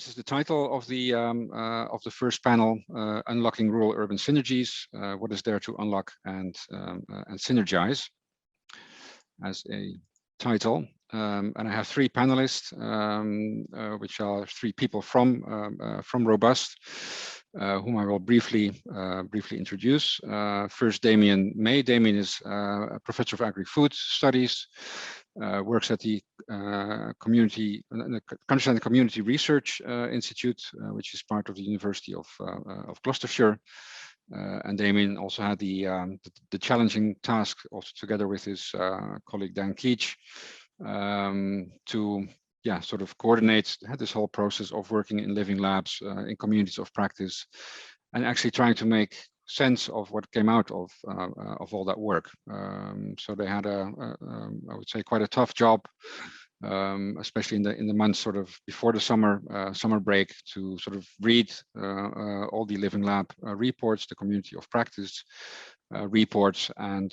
this is the title of the first panel, Unlocking Rural-Urban Synergies, what is there to unlock and synergize, as a title. And I have three panelists, which are three people from Robust, whom I will briefly introduce. First, Damian Maye. Damian is a professor of agri-food studies, works at the Countryside and Community Research Institute, which is part of the University of Gloucestershire. And Damian also had the challenging task, also together with his colleague Dan Keach, to sort of coordinate this whole process of working in living labs in communities of practice, and actually trying to make sense of what came out of all that work. So they had I would say, quite a tough job, especially in the months sort of before the summer break, to sort of read all the living lab reports, the community of practice reports, and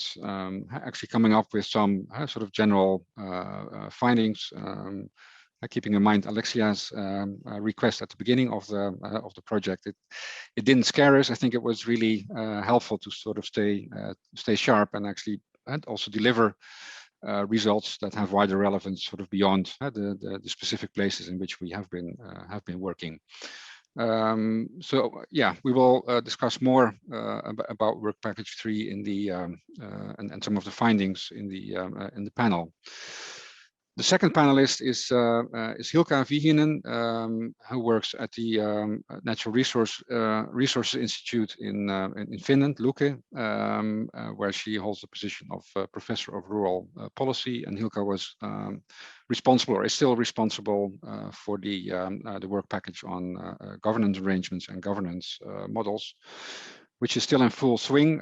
actually coming up with some sort of general findings. Keeping in mind Alexia's request at the beginning of the project, it didn't scare us. I think it was really helpful to sort of stay sharp and actually also deliver results that have wider relevance, sort of beyond the specific places in which we have been working. So yeah, we will discuss more about work package 3 in the and some of the findings in the panel. The second panelist is Hilkka Vihinen, who works at the Natural Resources Institute in Finland, Luke, where she holds the position of Professor of Rural Policy. And Hilkka was responsible, or is still responsible, for the work package on governance arrangements and governance models, which is still in full swing.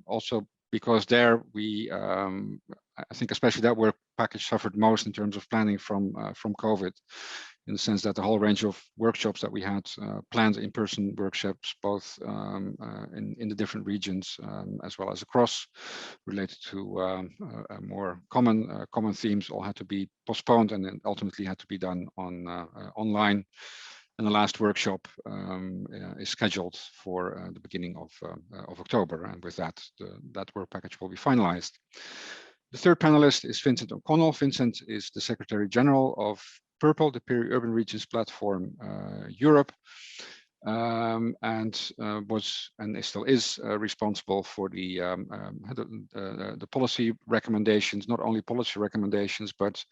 Also, because there we, I think especially that work package suffered most in terms of planning from COVID, in the sense that the whole range of workshops that we had planned, in-person workshops, both in the different regions as well as across, related to more common themes, all had to be postponed and then ultimately had to be done online. And the last workshop is scheduled for the beginning of October, and with that, that work package will be finalized. The third panelist is Vincent O'Connell. Vincent is the Secretary General of PURPLE, the Peri-Urban Regions Platform Europe, and was and still is responsible for the policy recommendations, not only policy recommendations, but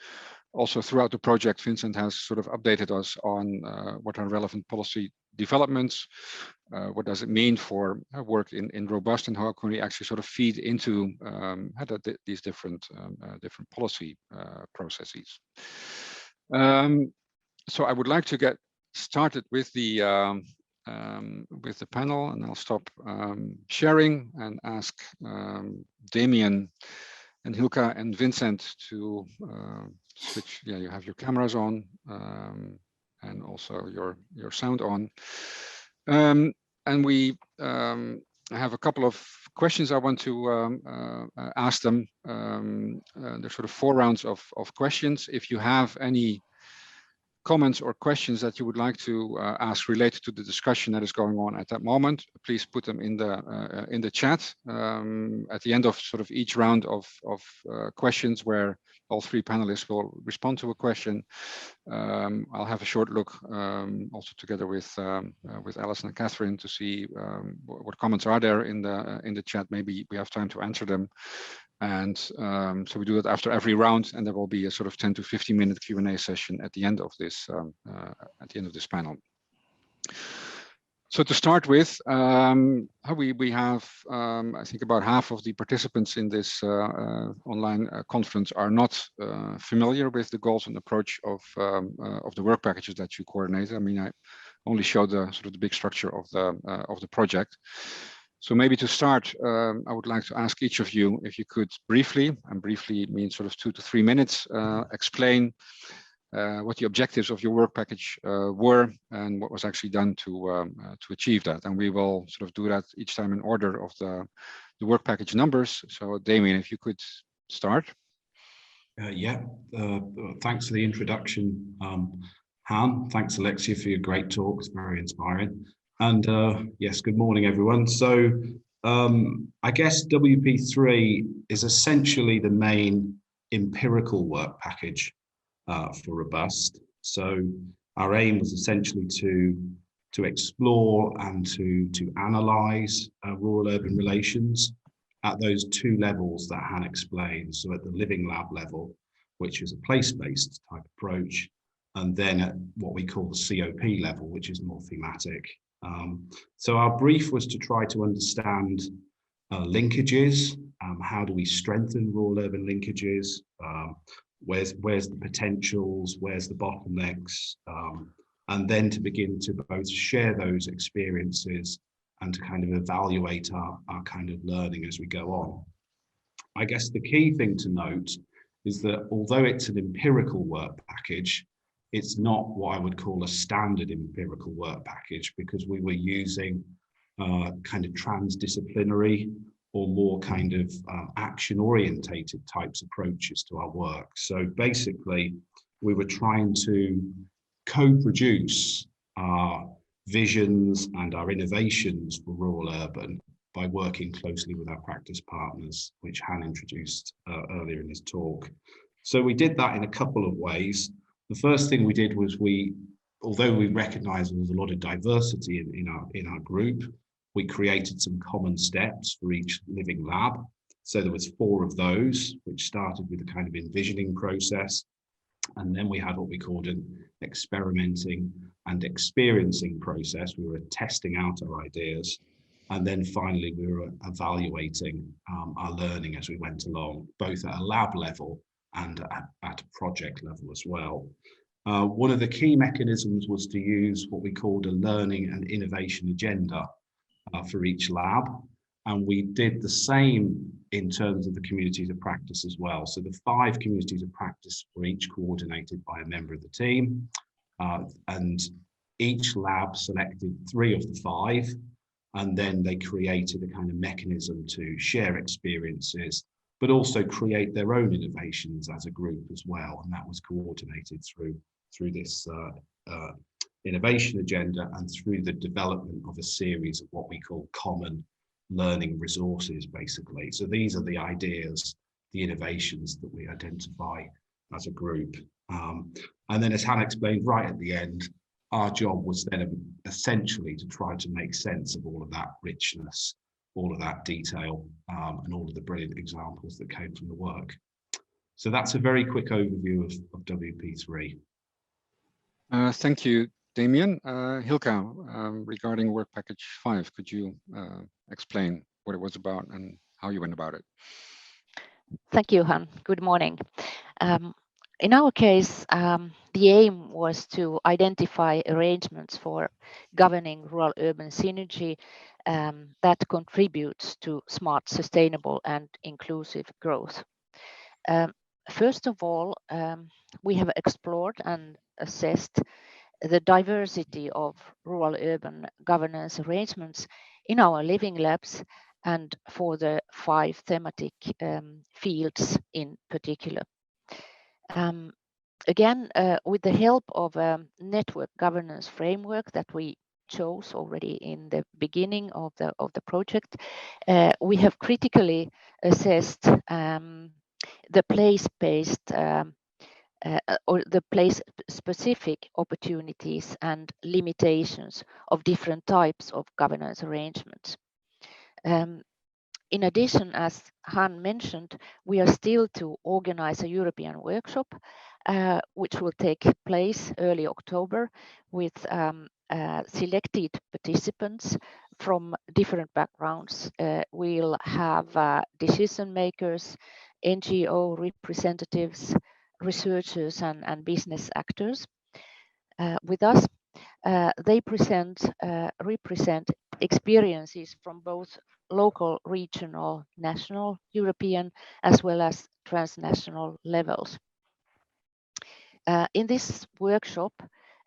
also throughout the project. Vincent has sort of updated us on what are relevant policy developments, what does it mean for work in Robust, and how can we actually sort of feed into these different policy processes. So I would like to get started with the panel, and I'll stop sharing and ask Damian and Hilkka and Vincent to switch. Yeah, you have your cameras on and also your sound on. And we have a couple of questions I want to ask them. There's sort of 4 rounds of questions. If you have any comments or questions that you would like to ask related to the discussion that is going on at that moment, please put them in the chat. At the end of sort of each round of questions, where all 3 panelists will respond to a question, I'll have a short look also together with Alison and Catherine to see what comments are there in the chat. Maybe we have time to answer them. And so we do it after every round, and there will be a sort of 10 to 15 minute Q&A session at the end of this panel. So to start with, we have I think about half of the participants in this online conference are not familiar with the goals and approach of the work packages that you coordinate. I mean, I only showed the sort of the big structure of the project. So maybe to start, I would like to ask each of you if you could briefly, and briefly means sort of 2 to 3 minutes, explain what the objectives of your work package were and what was actually done to achieve that. And we will sort of do that each time in order of the work package numbers. So Damian, if you could start. Yeah, thanks for the introduction. Han, thanks Alexia for your great talk. It's very inspiring. And yes, good morning everyone. So I guess WP3 is essentially the main empirical work package for Robust. So our aim was essentially to explore and to analyze rural-urban relations at those two levels that Han explained. So at the living lab level, which is a place-based type approach, and then at what we call the COP level, which is more thematic. So our brief was to try to understand linkages. How do we strengthen rural-urban linkages? Where's the potentials? Where's the bottlenecks? And then to begin to both share those experiences and to kind of evaluate our kind of learning as we go on. I guess the key thing to note is that although it's an empirical work package, it's not what I would call a standard empirical work package, because we were using kind of transdisciplinary or more kind of action-orientated types approaches to our work. So basically, we were trying to co-produce our visions and our innovations for rural-urban by working closely with our practice partners, which Han introduced earlier in his talk. So we did that in a couple of ways. The first thing we did was although we recognized there was a lot of diversity in our group, we created some common steps for each living lab. So there was 4 of those, which started with a kind of envisioning process. And then we had what we called an experimenting and experiencing process. We were testing out our ideas. And then finally, we were evaluating our learning as we went along, both at a lab level and at a project level as well. One of the key mechanisms was to use what we called a learning and innovation agenda for each lab. And we did the same in terms of the communities of practice as well. So the 5 communities of practice were each coordinated by a member of the team. And each lab selected 3 of the 5. And then they created a kind of mechanism to share experiences, but also create their own innovations as a group as well. And that was coordinated through this innovation agenda and through the development of a series of what we call common learning resources, basically. So these are the ideas, the innovations that we identify as a group. And then as Han explained right at the end, our job was then essentially to try to make sense of all of that richness, all of that detail, and all of the brilliant examples that came from the work. So that's a very quick overview of WP3. Thank you, Damian. Hilkka, regarding work package 5, could you explain what it was about and how you went about it? Thank you, Han. Good morning. In our case, the aim was to identify arrangements for governing rural-urban synergy that contributes to smart, sustainable and inclusive growth. First of all, we have explored and assessed the diversity of rural-urban governance arrangements in our living labs and for the 5 thematic fields in particular. Again, with the help of a network governance framework that we chose already in the beginning of the project, we have critically assessed the place-based or the place-specific opportunities and limitations of different types of governance arrangements. In addition, as Han mentioned, we are still to organize a European workshop, which will take place early October with selected participants from different backgrounds. We'll have decision makers, NGO representatives, researchers and business actors with us. They represent experiences from both local, regional, national, European, as well as transnational levels. In this workshop,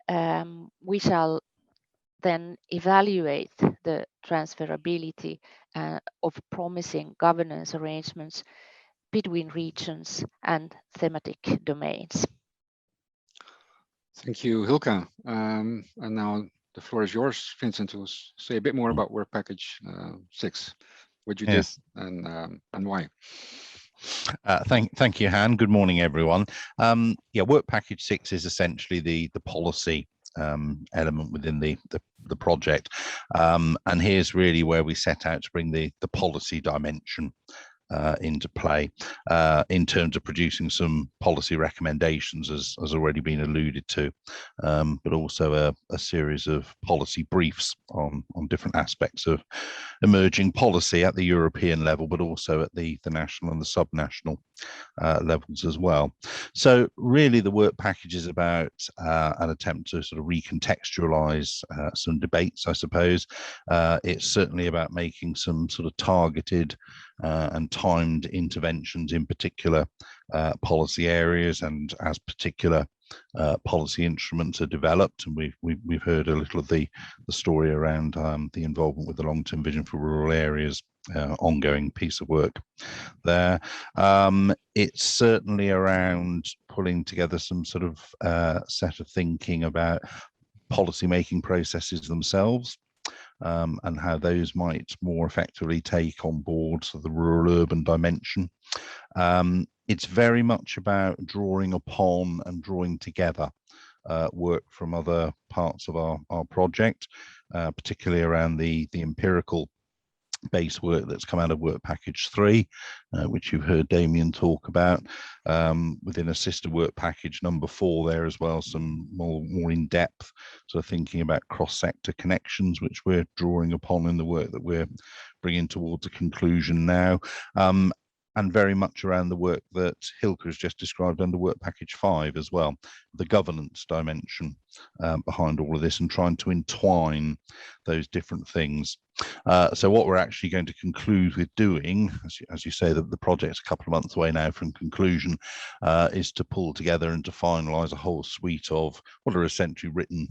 we shall then evaluate the transferability of promising governance arrangements between regions and thematic domains. Thank you, Hilkka. And now the floor is yours, Vincent, to say a bit more about work package 6, what you did and why. Thank you, Han. Good morning, everyone. Yeah, work package 6 is essentially the policy element within the project, and here's really where we set out to bring the policy dimension into play in terms of producing some policy recommendations, as already been alluded to, but also a series of policy briefs on different aspects of emerging policy at the European level, but also at the national and the subnational levels as well. So really the work package is about an attempt to sort of recontextualize some debates, I suppose. It's certainly about making some sort of targeted and timed interventions in particular policy areas, and as particular policy instruments are developed, and we've heard a little of the story around the involvement with the long-term vision for rural areas, ongoing piece of work there. It's certainly around pulling together some sort of set of thinking about policy making processes themselves, and how those might more effectively take on board so the rural-urban dimension. It's very much about drawing upon and drawing together work from other parts of our project, particularly around the empirical base work that's come out of work package 3, which you've heard Damian talk about, within a sister work package number 4 there as well, some more in-depth sort of thinking about cross-sector connections, which we're drawing upon in the work that we're bringing towards a conclusion now, and very much around the work that Hilkka has just described under work package 5 as well, the governance dimension behind all of this, and trying to entwine those different things. So what we're actually going to conclude with doing, as you say, that the project's a couple of months away now from conclusion, is to pull together and to finalise a whole suite of what are essentially written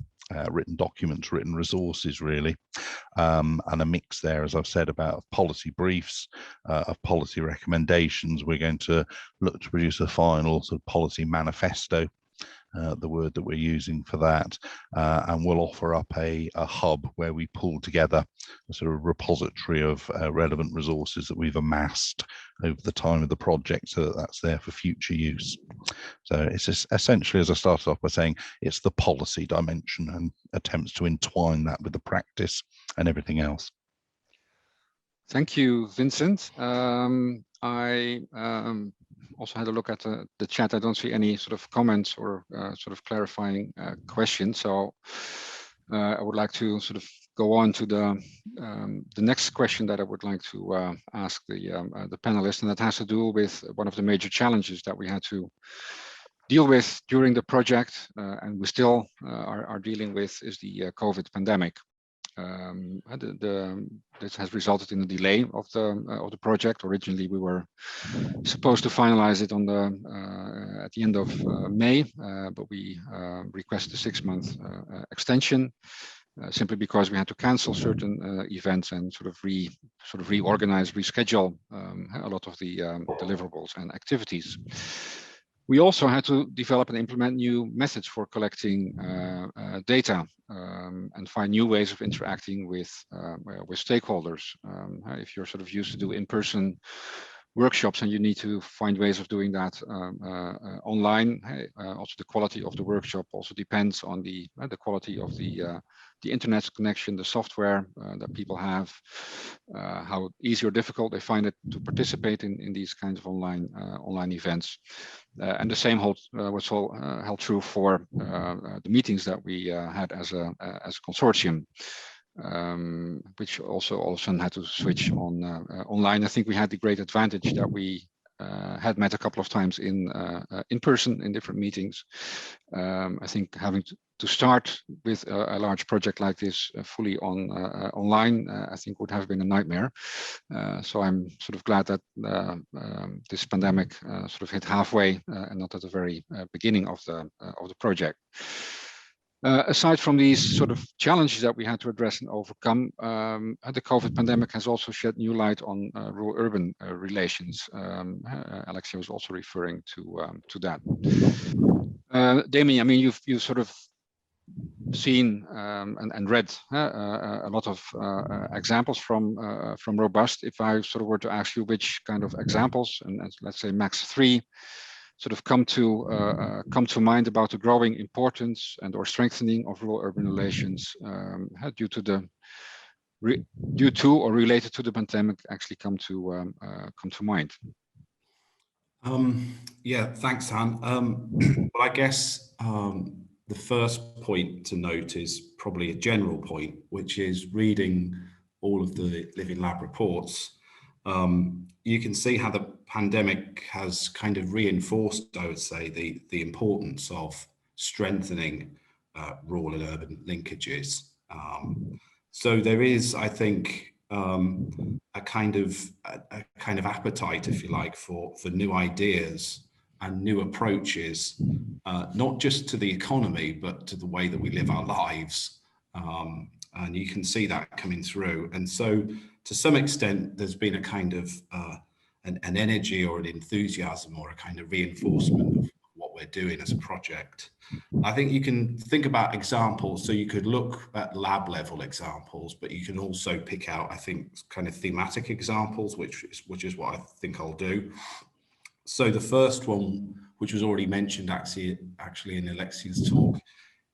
documents, written resources really, and a mix there, as I've said, about policy briefs, of policy recommendations. We're going to look to produce a final sort of policy manifesto, the word that we're using for that, and we'll offer up a hub where we pull together a sort of repository of relevant resources that we've amassed over the time of the project, so that that's there for future use. So it's essentially, as I started off by saying, it's the policy dimension and attempts to entwine that with the practice and everything else. Thank you, Vincent. I also had a look at the chat. I don't see any sort of comments or sort of clarifying questions. So I would like to sort of go on to the next question that I would like to ask the panelists, and that has to do with one of the major challenges that we had to deal with during the project, and we still are dealing with, is the COVID pandemic. This has resulted in a delay of the project. Originally, we were supposed to finalize it on at the end of May, but we requested a 6-month extension, simply because we had to cancel certain events and sort of reorganize, reschedule a lot of the deliverables and activities. We also had to develop and implement new methods for collecting data and find new ways of interacting with stakeholders. If you're sort of used to do in-person workshops and you need to find ways of doing that online, also the quality of the workshop also depends on the quality of the internet connection, the software that people have, how easy or difficult they find it to participate in these kinds of online events. And the same was held true for the meetings that we had as a consortium, which also all of a sudden had to switch on online. I think we had the great advantage that we had met a couple of times in person in different meetings. I think having to start with a large project like this fully online, I think would have been a nightmare. So I'm sort of glad that this pandemic sort of hit halfway and not at the very beginning of the project. Aside from these sort of challenges that we had to address and overcome, the COVID pandemic has also shed new light on rural-urban relations. Alexia was also referring to that. Damian, I mean, you've sort of seen and read a lot of examples from Robust. If I sort of were to ask you which kind of examples, and let's say max 3, sort of come to mind about the growing importance and or strengthening of rural-urban relations due to or related to the pandemic, actually come to mind. Yeah, thanks, Han. Well, I guess the first point to note is probably a general point, which is reading all of the Living Lab reports. You can see how the pandemic has kind of reinforced, I would say, the importance of strengthening rural and urban linkages. So there is, I think, a kind of appetite, if you like, for new ideas and new approaches, not just to the economy, but to the way that we live our lives. And you can see that coming through. And so to some extent, there's been a kind of an energy or an enthusiasm or a kind of reinforcement of what we're doing as a project. I think you can think about examples. So you could look at lab level examples, but you can also pick out, I think, kind of thematic examples, which is what I think I'll do. So the first one, which was already mentioned actually in Alexia's talk,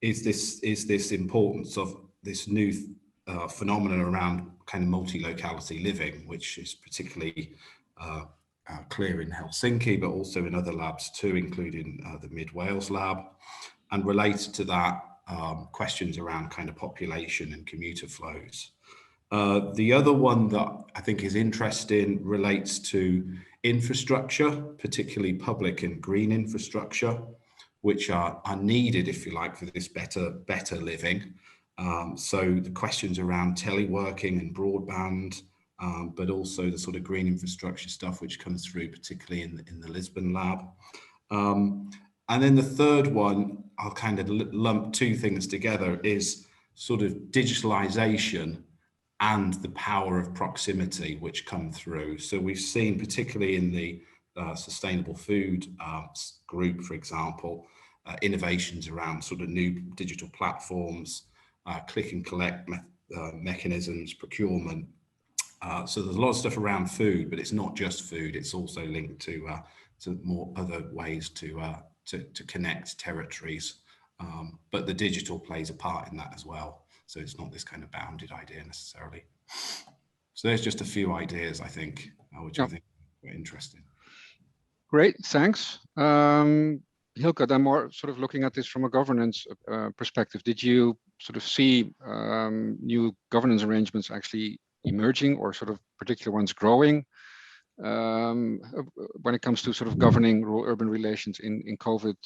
is this importance of this new phenomenon around kind of multi-locality living, which is particularly clear in Helsinki, but also in other labs too, including the Mid Wales lab. And related to that, questions around kind of population and commuter flows. The other one that I think is interesting relates to infrastructure, particularly public and green infrastructure, which are needed, if you like, for this better living. So the questions around teleworking and broadband, but also the sort of green infrastructure stuff which comes through, particularly in the Lisbon lab. And then the third one, I'll kind of lump two things together, is sort of digitalization and the power of proximity which come through. So we've seen, particularly in the sustainable food group, for example, innovations around sort of new digital platforms, click and collect mechanisms, procurement. So there's a lot of stuff around food, but it's not just food. It's also linked to more other ways to connect territories. But the digital plays a part in that as well. So it's not this kind of bounded idea necessarily. So there's just a few ideas, I think, which I think are interesting. Great, thanks. Hilkka, then more sort of looking at this from a governance perspective, did you sort of see new governance arrangements actually emerging or sort of particular ones growing when it comes to sort of governing rural-urban relations in COVID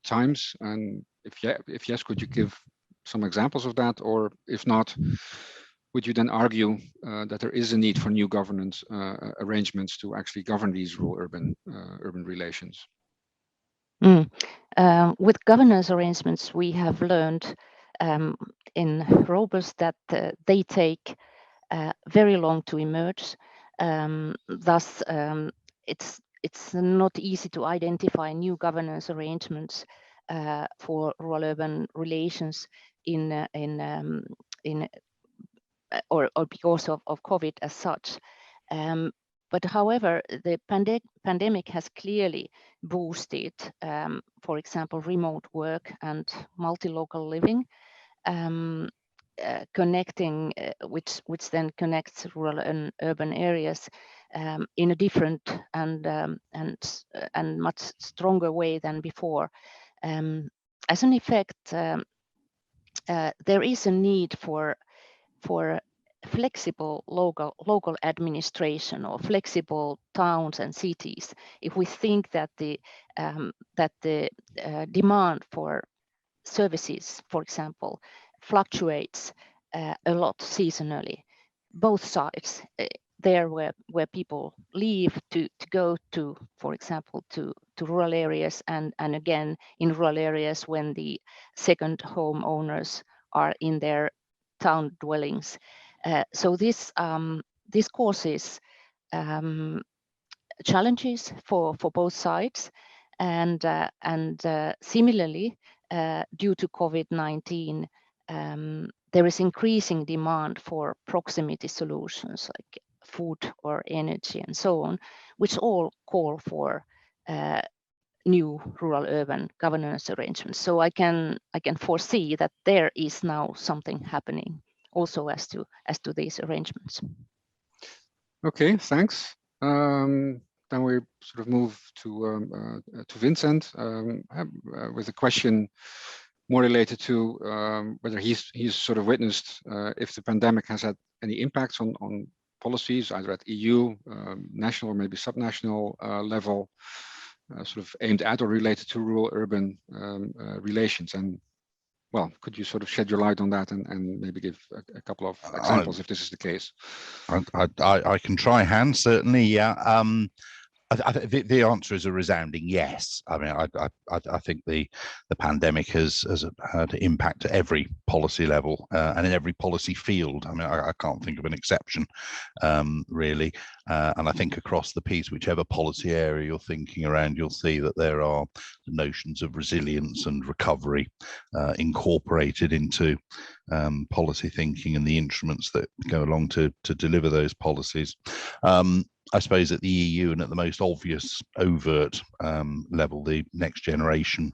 times? And if yes, could you give some examples of that? Or if not, would you then argue that there is a need for new governance arrangements to actually govern these rural-urban urban relations? With governance arrangements, we have learned in Robust that they take very long to emerge. Thus, it's not easy to identify new governance arrangements for rural-urban relations or because of COVID as such. But however, the pandemic has clearly boosted, for example, remote work and multi-local living, connecting, which then connects rural and urban areas in a different and much stronger way than before. As an effect, there is a need for flexible local administration or flexible towns and cities. If we think that the demand for services, for example, fluctuates a lot seasonally, both sides, there where people leave to go to, for example, to rural areas, and again in rural areas when the second home owners are in their town dwellings. So this causes challenges for both sides, and similarly, due to COVID-19, there is increasing demand for proximity solutions like food or energy and so on, which all call for new rural-urban governance arrangements. So I can foresee that there is now something happening also as to these arrangements. Okay, thanks. Then we sort of move to Vincent with a question more related to whether he's sort of witnessed if the pandemic has had any impacts on policies, either at EU, national or maybe subnational level, sort of aimed at or related to rural-urban relations. And well, could you sort of shed your light on that and maybe give a couple of examples if this is the case? I can try, Hans, certainly, yeah. The answer is a resounding yes. I mean, I think the pandemic has had impact at every policy level and in every policy field. I mean, I can't think of an exception, really. And I think across the piece, whichever policy area you're thinking around, you'll see that there are notions of resilience and recovery incorporated into policy thinking and the instruments that go along to deliver those policies. I suppose at the EU and at the most obvious overt level, the next generation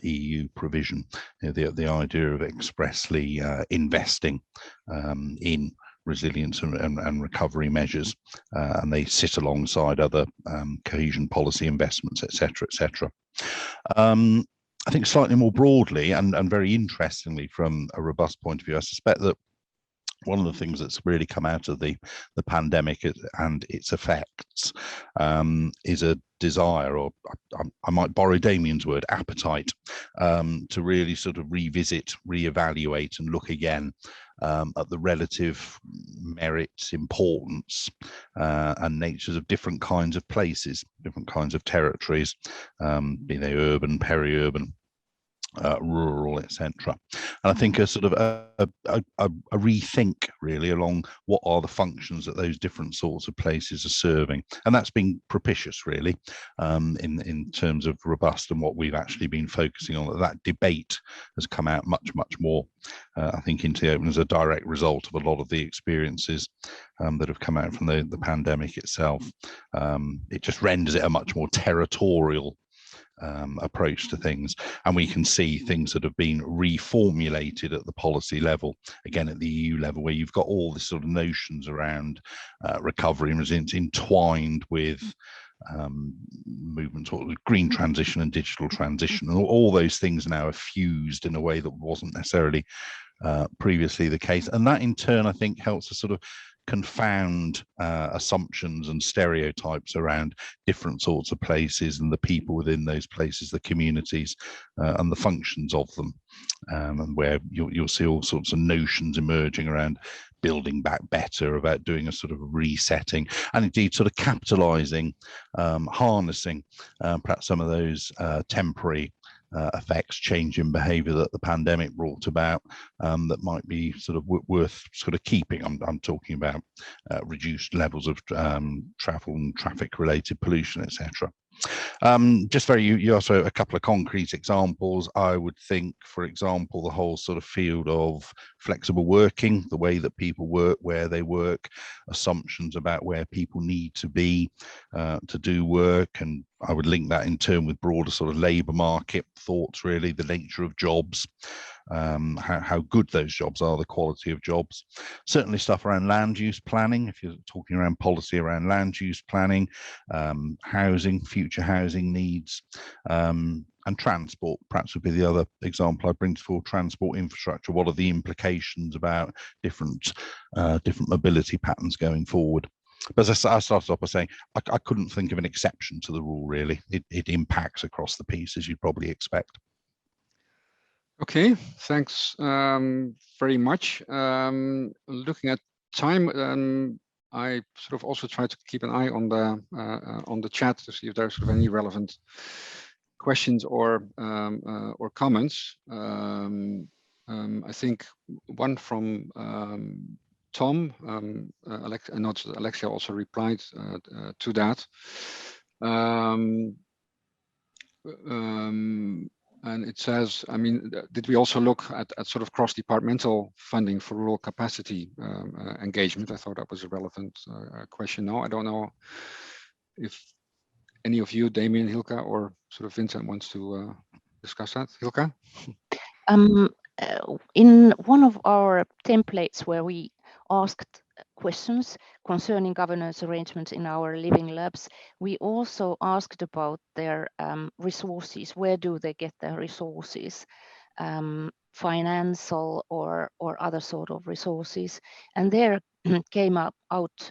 EU provision, the idea of expressly investing in resilience and recovery measures, and they sit alongside other cohesion policy investments, etc., etc. I think slightly more broadly and very interestingly from a robust point of view, I suspect that one of the things that's really come out of the pandemic and its effects is a desire, or I might borrow Damian's word, appetite, to really sort of revisit, reevaluate and look again at the relative merits, importance and natures of different kinds of places, different kinds of territories, be they urban, peri-urban, rural, etc. And I think a sort of a rethink really along what are the functions that those different sorts of places are serving, and that's been propitious really in terms of robust and what we've actually been focusing on. That debate has come out much more I think into the open as a direct result of a lot of the experiences that have come out from the pandemic itself. It just renders it a much more territorial approach to things, and we can see things that have been reformulated at the policy level, again at the EU level, where you've got all this sort of notions around recovery and resilience entwined with movements, green transition and digital transition, and all those things now are fused in a way that wasn't necessarily previously the case, and that in turn I think helps to sort of confound assumptions and stereotypes around different sorts of places and the people within those places, the communities and the functions of them, and where you'll see all sorts of notions emerging around building back better, about doing a sort of resetting, and indeed sort of capitalizing, harnessing perhaps some of those temporary effects, change in behaviour that the pandemic brought about, that might be sort of worth sort of keeping. I'm talking about reduced levels of travel and traffic related pollution, etc. Just you also a couple of concrete examples. I would think, for example, the whole sort of field of flexible working, the way that people work, where they work, assumptions about where people need to be to do work, and I would link that in turn with broader sort of labour market thoughts, really, the nature of jobs, how good those jobs are, the quality of jobs. Certainly stuff around land use planning, if you're talking around policy around land use planning, housing, future housing needs, and transport perhaps would be the other example I bring for transport infrastructure. What are the implications about different mobility patterns going forward? But as I started off by saying, I couldn't think of an exception to the rule, really. It impacts across the piece, as you'd probably expect. Okay, thanks very much. Looking at time, I sort of also try to keep an eye on the chat to see if there's sort of any relevant questions or comments. I think one from Tom, Alexia also replied to that. And it says, I mean, did we also look at sort of cross-departmental funding for rural capacity engagement? I thought that was a relevant question. No, I don't know if any of you, Damian, Hilkka, or sort of Vincent wants to discuss that. Hilkka? In one of our templates where we asked questions concerning governance arrangements in our living labs, we also asked about their resources. Where do they get their resources? Financial or other sort of resources. And there came out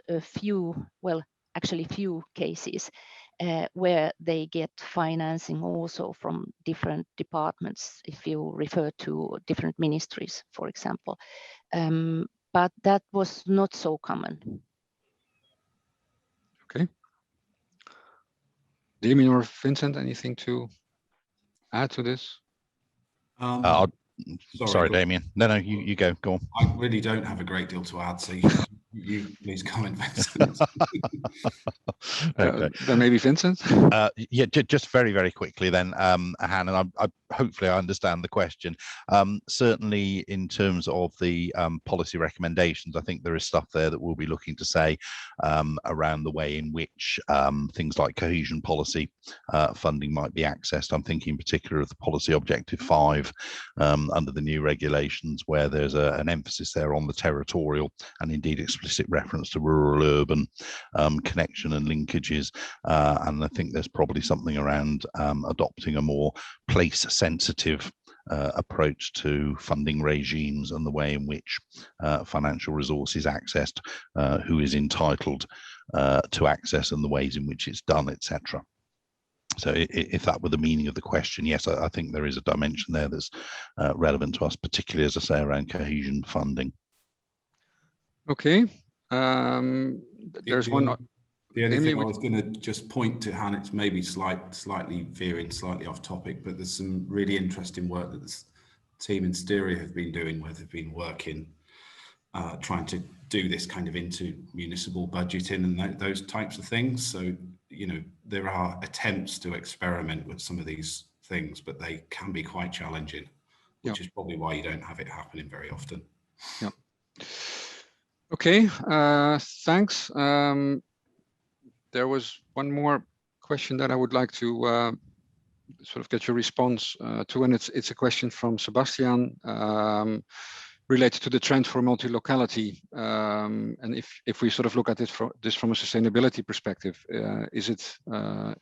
a few, well, actually few cases where they get financing also from different departments, if you refer to different ministries, for example. But that was not so common. Okay. Damian or Vincent, anything to add to this? Sorry, Damian. No, you go on. I really don't have a great deal to add, so you please comment, Vincent. Okay. Then maybe Vincent. Yeah, just very, very quickly then, Hannah, and hopefully I understand the question. Certainly in terms of the policy recommendations, I think there is stuff there that we'll be looking to say around the way in which things like cohesion policy funding might be accessed. I'm thinking in particular of the policy objective 5 under the new regulations, where there's an emphasis there on the territorial and indeed explicit reference to rural-urban connection and linkages. And I think there's probably something around adopting a more place-sensitive approach to funding regimes and the way in which financial resources accessed, who is entitled to access and the ways in which it's done, etc. So if that were the meaning of the question, yes, I think there is a dimension there that's relevant to us, particularly, as I say, around cohesion funding. Okay. There's one. The only thing I was going to just point to, Han, it's maybe slightly veering slightly off topic, but there's some really interesting work that the team in Styria have been doing, where they've been working, trying to do this kind of into municipal budgeting and those types of things. So, you know, there are attempts to experiment with some of these things, but they can be quite challenging, which is probably why you don't have it happening very often. Yeah. Okay, thanks. There was one more question that I would like to sort of get your response to, and it's a question from Sebastian related to the trend for multi-locality. And if we sort of look at this from a sustainability perspective, is it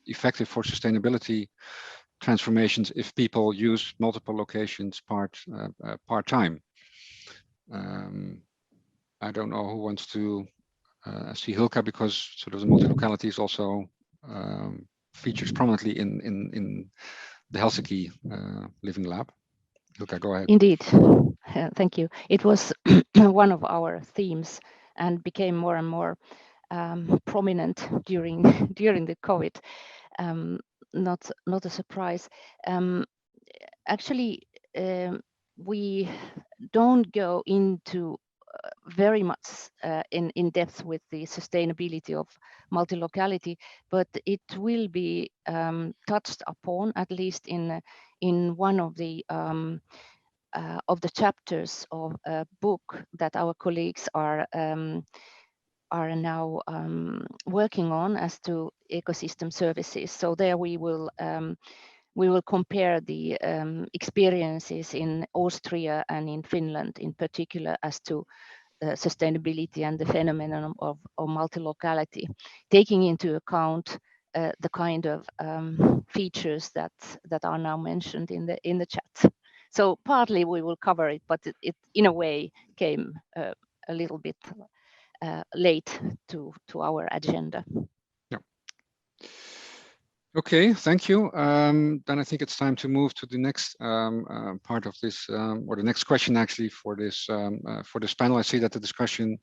effective for sustainability transformations if people use multiple locations part-time? I don't know who wants to see Hilkka, because sort of the multi-locality is also features prominently in the Helsinki Living Lab. Hilkka, go ahead. Indeed, thank you. It was one of our themes and became more and more prominent during the COVID. Not a surprise. Actually, we don't go into very much in depth with the sustainability of multi-locality, but it will be touched upon, at least in one of the chapters of a book that our colleagues are now working on as to ecosystem services. So there we will compare the experiences in Austria and in Finland in particular as to sustainability and the phenomenon of multi-locality, taking into account the kind of features that are now mentioned in the chat. So partly we will cover it, but it in a way came a little bit late to our agenda. Yeah. Okay, thank you. Then I think it's time to move to the next part of this, or the next question actually for this panel. I see that the discussion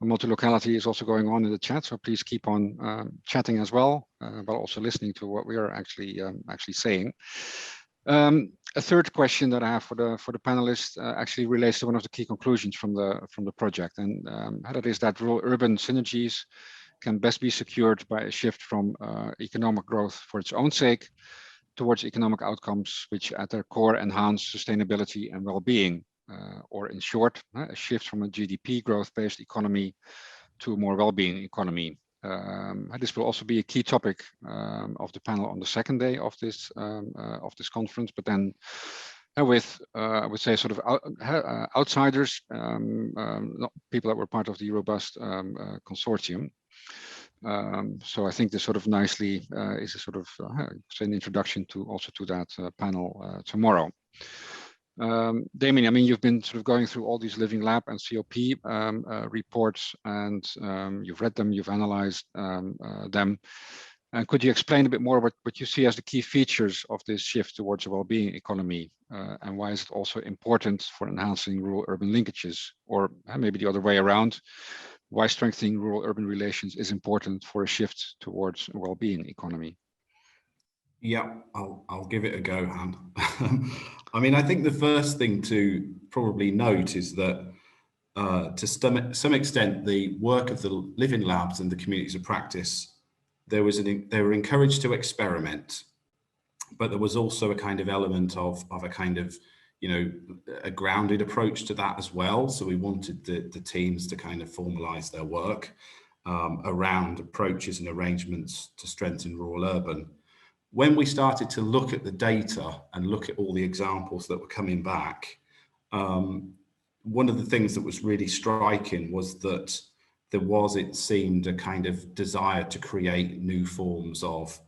on multi-locality is also going on in the chat, so please keep on chatting as well, while also listening to what we are actually saying. A third question that I have for the panelists actually relates to one of the key conclusions from the project, and that is that rural-urban synergies can best be secured by a shift from economic growth for its own sake towards economic outcomes which at their core enhance sustainability and well-being, or in short, a shift from a GDP growth-based economy to a more well-being economy. This will also be a key topic of the panel on the second day of this conference, but then with I would say sort of outsiders, not people that were part of the robust consortium. So I think this sort of nicely is a sort of an introduction to also to that panel tomorrow. Damian, I mean, you've been sort of going through all these Living Lab and COP reports, and you've read them, you've analyzed them. And could you explain a bit more what you see as the key features of this shift towards a well-being economy, and why is it also important for enhancing rural-urban linkages, or maybe the other way around? Why strengthening rural-urban relations is important for a shift towards a well-being economy? Yeah, I'll give it a go, Han. I mean, I think the first thing to probably note is that to some extent, the work of the Living Labs and the communities of practice, they were encouraged to experiment, but there was also a kind of element of a kind of, you know, a grounded approach to that as well. So we wanted the teams to kind of formalize their work around approaches and arrangements to strengthen rural-urban. When we started to look at the data and look at all the examples that were coming back, one of the things that was really striking was that there was, it seemed, a kind of desire to create new forms of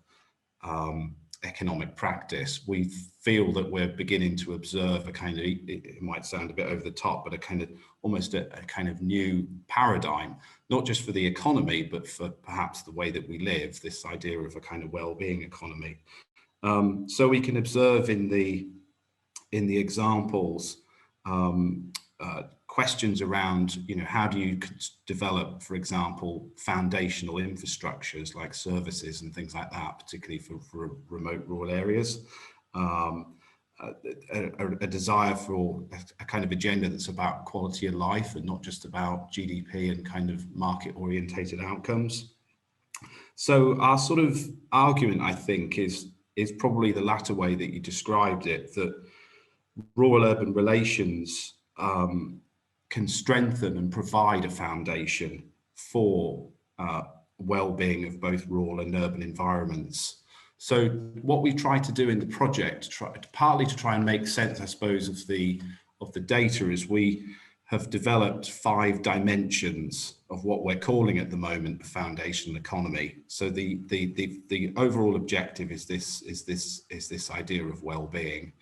economic practice. We feel that we're beginning to observe a kind of, it might sound a bit over the top, but a kind of almost a kind of new paradigm, not just for the economy, but for perhaps the way that we live, this idea of a kind of well-being economy. So we can observe in the examples questions around, you know, how do you develop, for example, foundational infrastructures like services and things like that, particularly for remote rural areas. A desire for a kind of agenda that's about quality of life and not just about GDP and kind of market orientated outcomes. So our sort of argument, I think, is probably the latter way that you described it, that rural-urban relations can strengthen and provide a foundation for well-being of both rural and urban environments. So what we try to do in the project, partly to try and make sense, I suppose, of the data, is we have developed 5 dimensions of what we're calling at the moment the foundational economy. So the overall objective is this idea of well-being.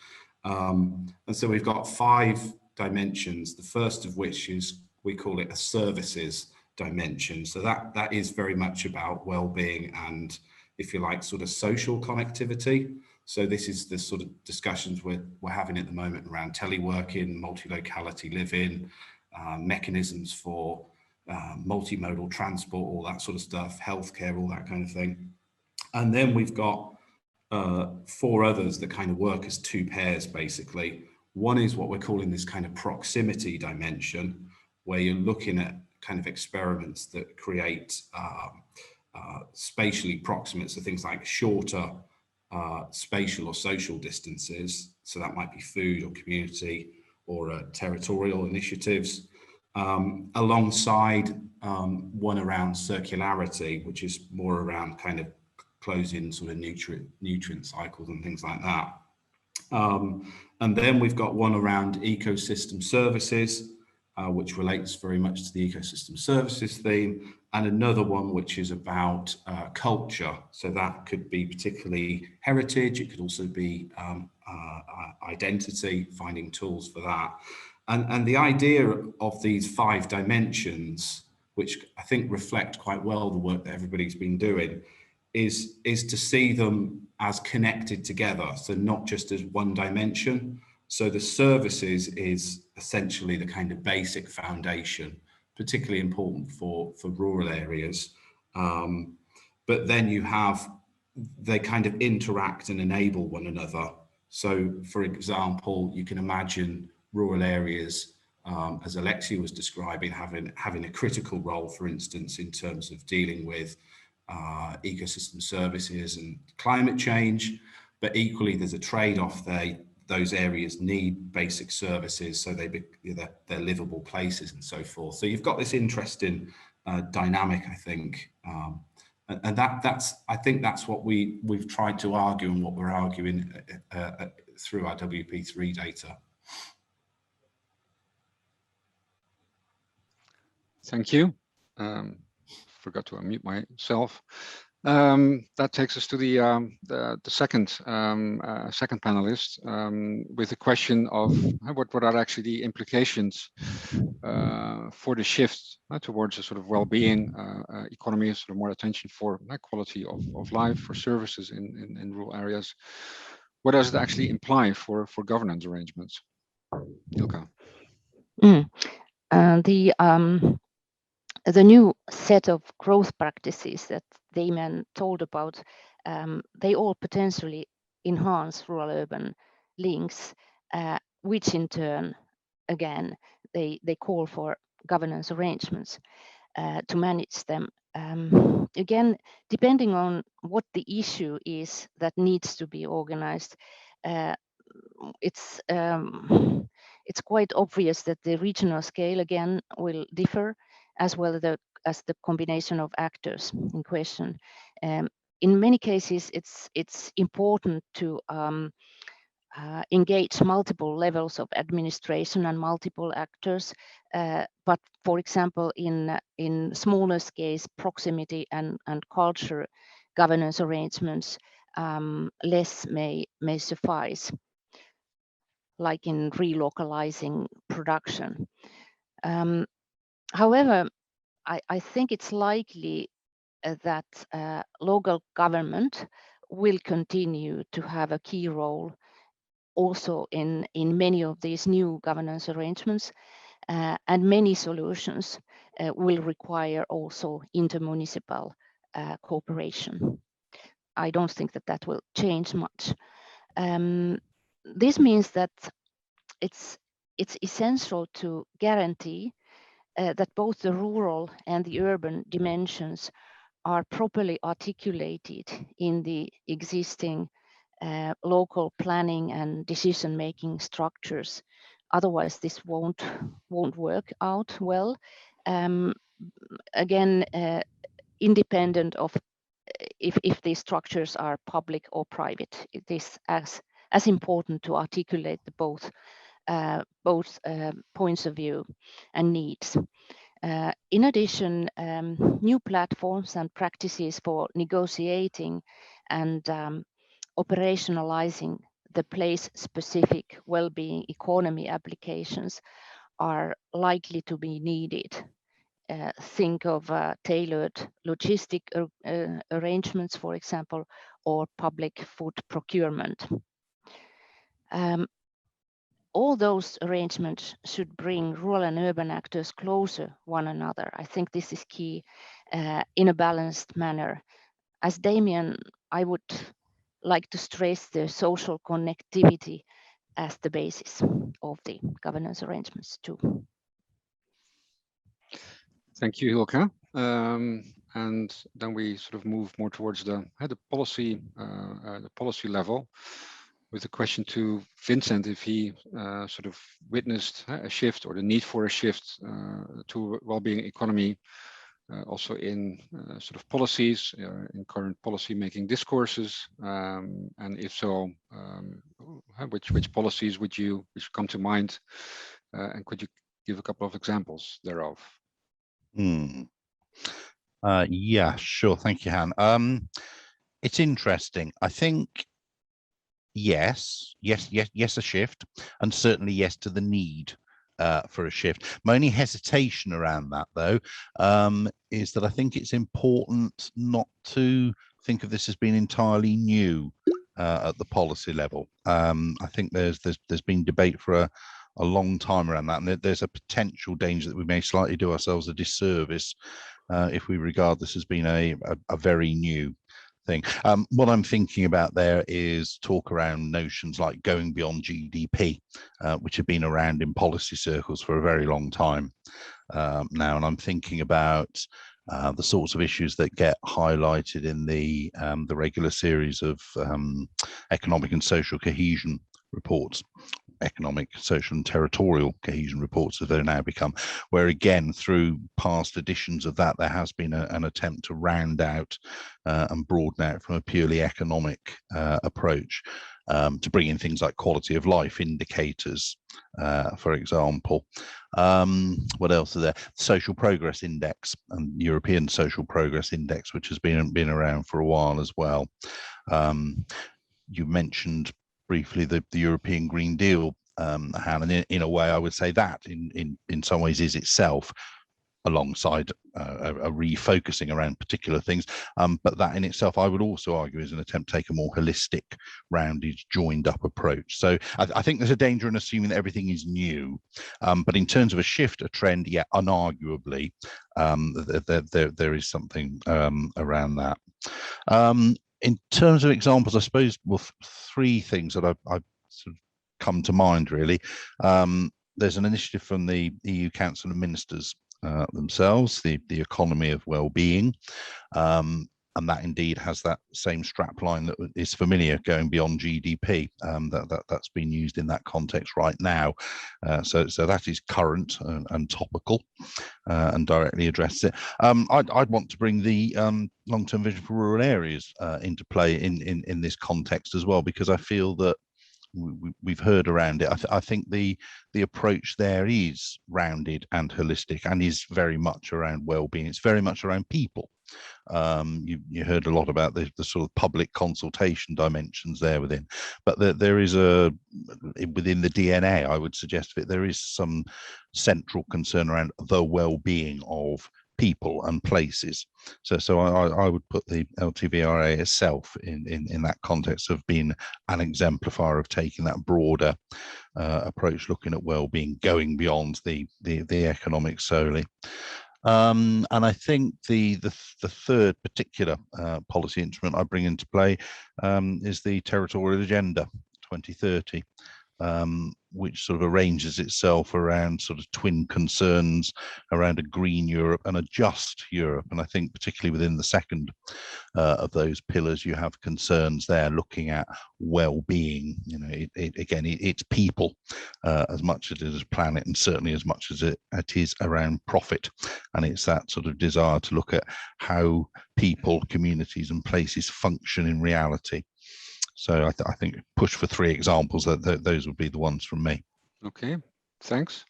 And so we've got 5 dimensions, the first of which is, we call it a services dimension. So that is very much about well-being and, if you like, sort of social connectivity. So this is the sort of discussions we're having at the moment around teleworking, multi-locality living, mechanisms for multimodal transport, all that sort of stuff, healthcare, all that kind of thing. And then we've got 4 others that kind of work as 2 pairs, basically. One is what we're calling this kind of proximity dimension, where you're looking at kind of experiments that create spatially proximate, so things like shorter spatial or social distances. So that might be food or community or territorial initiatives, alongside one around circularity, which is more around kind of closing sort of nutrient cycles and things like that. And then we've got one around ecosystem services, which relates very much to the ecosystem services theme, and another one which is about culture. So that could be particularly heritage, it could also be identity, finding tools for that. And the idea of these 5 dimensions, which I think reflect quite well the work that everybody's been doing, is to see them as connected together, so not just as one dimension. So the services is essentially the kind of basic foundation, particularly important for rural areas. But then they kind of interact and enable one another. So for example, you can imagine rural areas, as Alexia was describing, having a critical role, for instance, in terms of dealing with ecosystem services and climate change, but equally there's a trade-off there. Those areas need basic services, so they're livable places and so forth. So you've got this interesting dynamic, I think, and I think that's what we've tried to argue, and what we're arguing through our WP3 data. Thank you. Forgot to unmute myself. That takes us to the second panelist, with the question of what are actually the implications for the shift towards a sort of well-being economy, sort of more attention for quality of life, for services in rural areas. What does it actually imply for governance arrangements? Hilkka. The new set of growth practices that Damian told about, they all potentially enhance rural-urban links, which in turn, again, they call for governance arrangements to manage them. Again, depending on what the issue is that needs to be organized, it's quite obvious that the regional scale again will differ, as well as the combination of actors in question. In many cases, it's important to engage multiple levels of administration and multiple actors. But for example, in smaller scales, proximity and culture governance arrangements, less may suffice, like in relocalizing production. However, I think it's likely that local government will continue to have a key role also in many of these new governance arrangements, and many solutions will require also intermunicipal cooperation. I don't think that will change much. This means that it's essential to guarantee that both the rural and the urban dimensions are properly articulated in the existing local planning and decision-making structures. Otherwise, this won't work out well. Again, independent of if these structures are public or private, it is as important to articulate the both points of view and needs. In addition, new platforms and practices for negotiating and operationalizing the place-specific well-being economy applications are likely to be needed. Think of tailored logistic arrangements, for example, or public food procurement. All those arrangements should bring rural and urban actors closer one another. I think this is key, in a balanced manner. As Damian, I would like to stress the social connectivity as the basis of the governance arrangements too. Thank you, Hilkka. And then we sort of move more towards the policy level, with a question to Vincent, if he sort of witnessed a shift or the need for a shift to a well-being economy, also in sort of policies, in current policy-making discourses, and if so, which policies would come to mind, and could you give a couple of examples thereof? Yeah, sure. Thank you, Han. It's interesting. I think yes, a shift, and certainly yes to the need for a shift. My only hesitation around that, though, is that I think it's important not to think of this as being entirely new at the policy level. I think there's been debate for a long time around that, and there's a potential danger that we may slightly do ourselves a disservice if we regard this as being a very new thing. What I'm thinking about there is talk around notions like going beyond GDP, which have been around in policy circles for a very long time now, and I'm thinking about the sorts of issues that get highlighted in the regular series of economic and social cohesion reports, economic, social and territorial cohesion reports as they now become, where again through past editions of that there has been an attempt to round out and broaden out from a purely economic approach to bring in things like quality of life indicators, for example. What else is there? Social Progress Index and European Social Progress Index, which has been around for a while as well. You mentioned briefly the European Green Deal, Han, and in a way I would say that in some ways is itself, alongside a refocusing around particular things, but that in itself I would also argue is an attempt to take a more holistic, rounded, joined up approach. So I think there's a danger in assuming that everything is new, but in terms of a shift, a trend, yeah, unarguably there is something around that. In terms of examples, I suppose, well, three things that I've sort of come to mind really. There's an initiative from the EU Council of Ministers themselves, the economy of well-being, and that indeed has that same strap line that is familiar, going beyond GDP. That's been used in that context right now, so that is current and topical and directly addresses it. I'd want to bring the long-term vision for rural areas into play in this context as well, because I feel that we've heard around it. I think the approach there is rounded and holistic and is very much around well-being. It's very much around people. You heard a lot about the sort of public consultation dimensions there within, but there is within the DNA, I would suggest that there is some central concern around the well-being of people and places. So I would put the LTVRA itself in that context of being an exemplifier of taking that broader approach, looking at well-being, going beyond the economic solely. And I think the third particular policy instrument I bring into play is the Territorial Agenda 2030, which sort of arranges itself around sort of twin concerns around a green Europe and a just Europe. And I think particularly within the second of those pillars, you have concerns there looking at well-being. You know, it's people as much as it is planet, and certainly as much as it is around profit. And it's that sort of desire to look at how people, communities and places function in reality. So I think push for three examples, those would be the ones from me. Okay, thanks.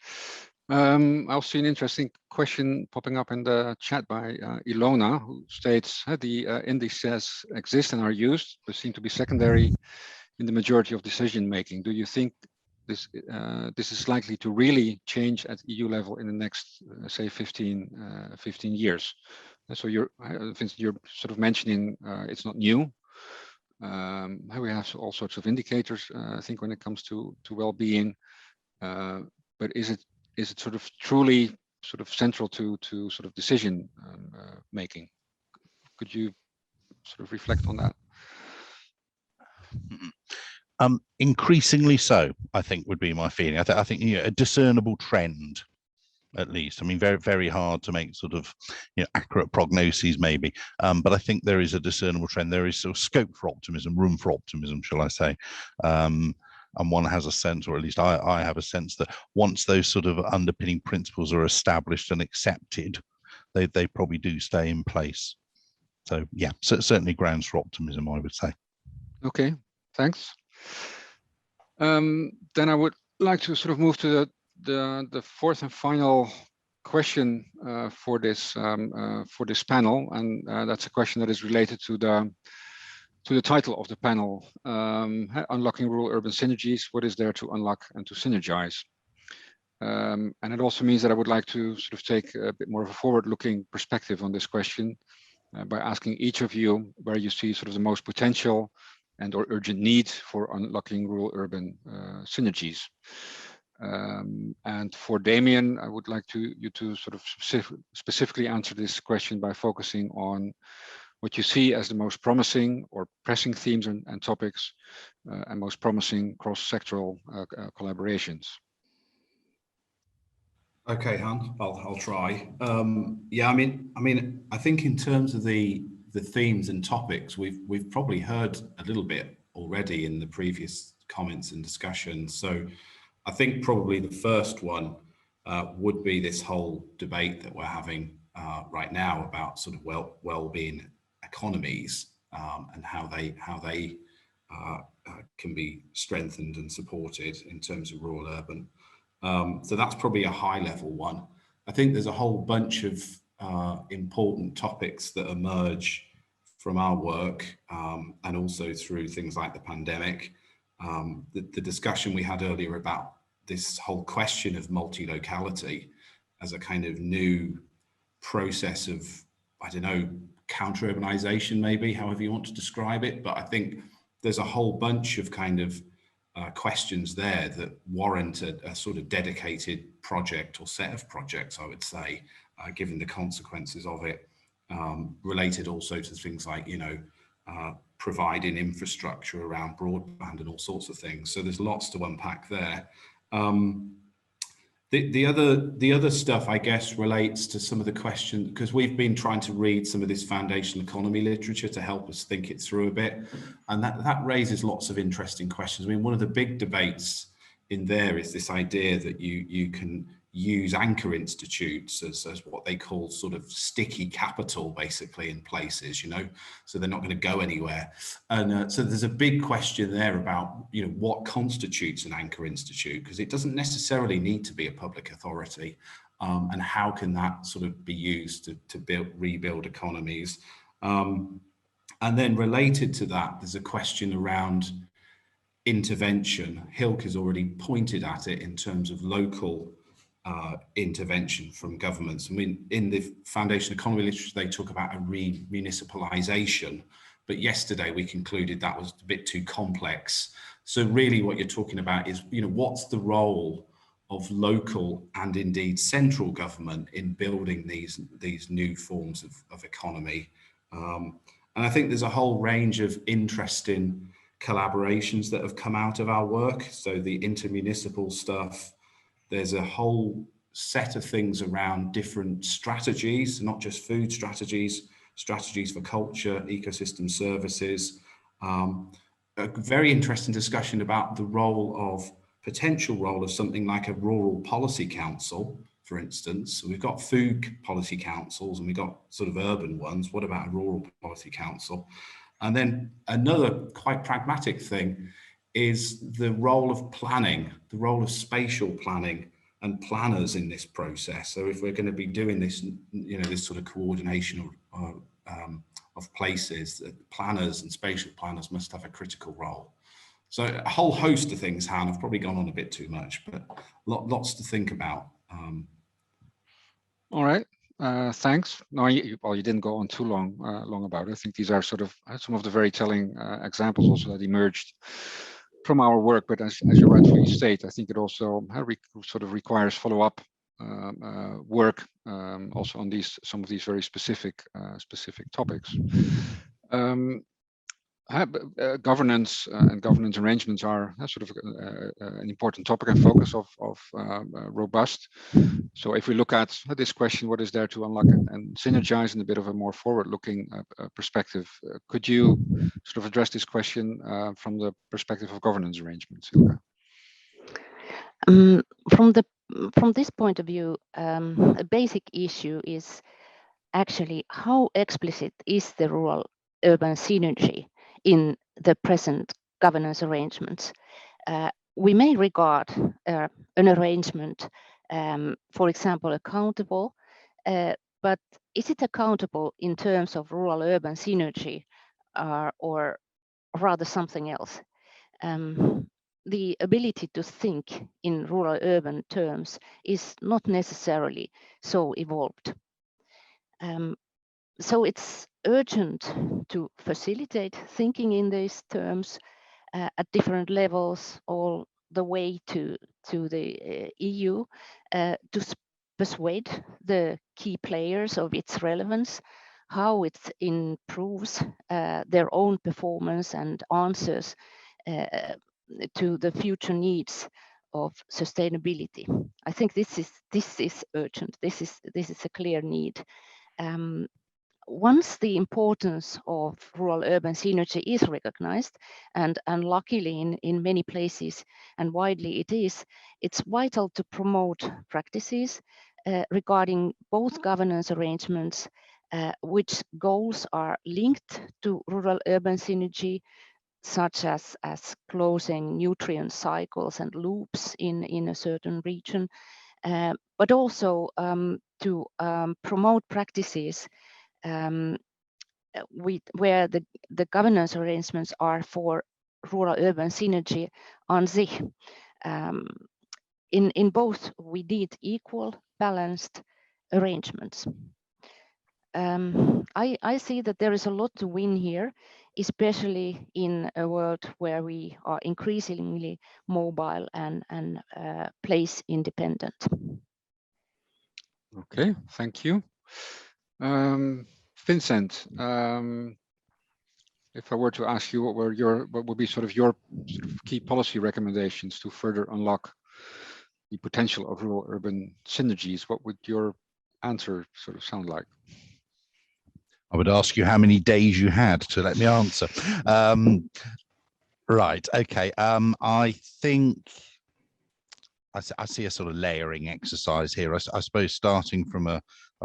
I'll see an interesting question popping up in the chat by Ilona, who states the indices exist and are used, but seem to be secondary in the majority of decision making. Do you think this is likely to really change at EU level in the next, say, 15 years? So Vincent, you're sort of mentioning it's not new. We have all sorts of indicators, I think, when it comes to well-being, but is it sort of truly sort of central to sort of decision making? Could you sort of reflect on that? Increasingly so, I think, would be my feeling. I think a discernible trend, at least. I mean, very, very hard to make sort of accurate prognoses maybe, but I think there is a discernible trend. There is sort of scope for optimism, room for optimism, shall I say. And one has a sense, or at least I have a sense, that once those sort of underpinning principles are established and accepted, they probably do stay in place. So yeah, certainly grounds for optimism, I would say. Okay, thanks. Then I would like to sort of move to the fourth and final question for this panel, and that's a question that is related to the title of the panel, Unlocking Rural-Urban Synergies. What is there to unlock and to synergize? And it also means that I would like to sort of take a bit more of a forward-looking perspective on this question, by asking each of you where you see sort of the most potential and or urgent need for unlocking rural-urban synergies. And for Damian, I would like you to sort of specifically answer this question by focusing on what you see as the most promising or pressing themes and topics and most promising cross-sectoral collaborations. Okay, Han, I'll try. Yeah, I mean, I think in terms of the themes and topics, we've probably heard a little bit already in the previous comments and discussions. So I think probably the first one would be this whole debate that we're having right now about sort of well-being economies and how they can be strengthened and supported in terms of rural-urban. So that's probably a high-level one. I think there's a whole bunch of important topics that emerge from our work and also through things like the pandemic. The discussion we had earlier about this whole question of multi-locality as a kind of new process of, I don't know, counter-urbanization, maybe, however you want to describe it. But I think there's a whole bunch of kind of questions there that warrant a sort of dedicated project or set of projects, I would say, given the consequences of it, related also to things like, you know, providing infrastructure around broadband and all sorts of things. So there's lots to unpack there. The other stuff, I guess, relates to some of the questions, because we've been trying to read some of this foundational economy literature to help us think it through a bit, and that raises lots of interesting questions. I mean, one of the big debates in there is this idea that you can use anchor institutes as what they call sort of sticky capital, basically, in places, you know, so they're not going to go anywhere. And so there's a big question there about, you know, what constitutes an anchor institute, because it doesn't necessarily need to be a public authority, and how can that sort of be used to rebuild economies. And then related to that, there's a question around intervention. Hilkka has already pointed at it in terms of local intervention from governments. I mean, in the foundation economy literature, they talk about a municipalization, but yesterday we concluded that was a bit too complex. So really what you're talking about is, you know, what's the role of local and indeed central government in building these new forms of economy? And I think there's a whole range of interesting collaborations that have come out of our work. So the intermunicipal stuff, there's a whole set of things around different strategies, not just food strategies, strategies for culture, ecosystem services. A very interesting discussion about the potential role of something like a rural policy council, for instance. So we've got food policy councils and we've got sort of urban ones. What about a rural policy council? And then another quite pragmatic thing is the role of planning, the role of spatial planning and planners in this process. So if we're going to be doing this, you know, this sort of coordination of places, planners and spatial planners must have a critical role. So a whole host of things, Han. I've probably gone on a bit too much, but lots to think about. All right. Thanks. No, you didn't go on too long about it. I think these are sort of some of the very telling examples also that emerged from our work. But as you rightfully state, I think it also sort of requires follow-up work also on some of these very specific topics. Governance and governance arrangements are sort of an important topic and focus of Robust. So if we look at this question, what is there to unlock and synergize in a bit of a more forward-looking perspective, could you sort of address this question from the perspective of governance arrangements, Hilkka? From this point of view, a basic issue is actually how explicit is the rural-urban synergy in the present governance arrangements. We may regard an arrangement, for example, accountable, but is it accountable in terms of rural-urban synergy or rather something else? The ability to think in rural-urban terms is not necessarily so evolved. So it's urgent to facilitate thinking in these terms at different levels, all the way to the EU, to persuade the key players of its relevance, how it improves their own performance and answers to the future needs of sustainability. I think this is urgent. This is a clear need. Once the importance of rural-urban synergy is recognized, and luckily in many places and widely it's vital to promote practices regarding both governance arrangements which goals are linked to rural-urban synergy, such as closing nutrient cycles and loops in a certain region, but also to promote practices where the governance arrangements are for rural-urban synergy on sich. In both, we need equal, balanced arrangements. I see that there is a lot to win here, especially in a world where we are increasingly mobile and place independent. Okay, thank you. Vincent, if I were to ask you what would be your key policy recommendations to further unlock the potential of rural-urban synergies, what would your answer sort of sound like? I would ask you how many days you had to let me answer. Right, okay. I think I see a sort of layering exercise here. I suppose starting from a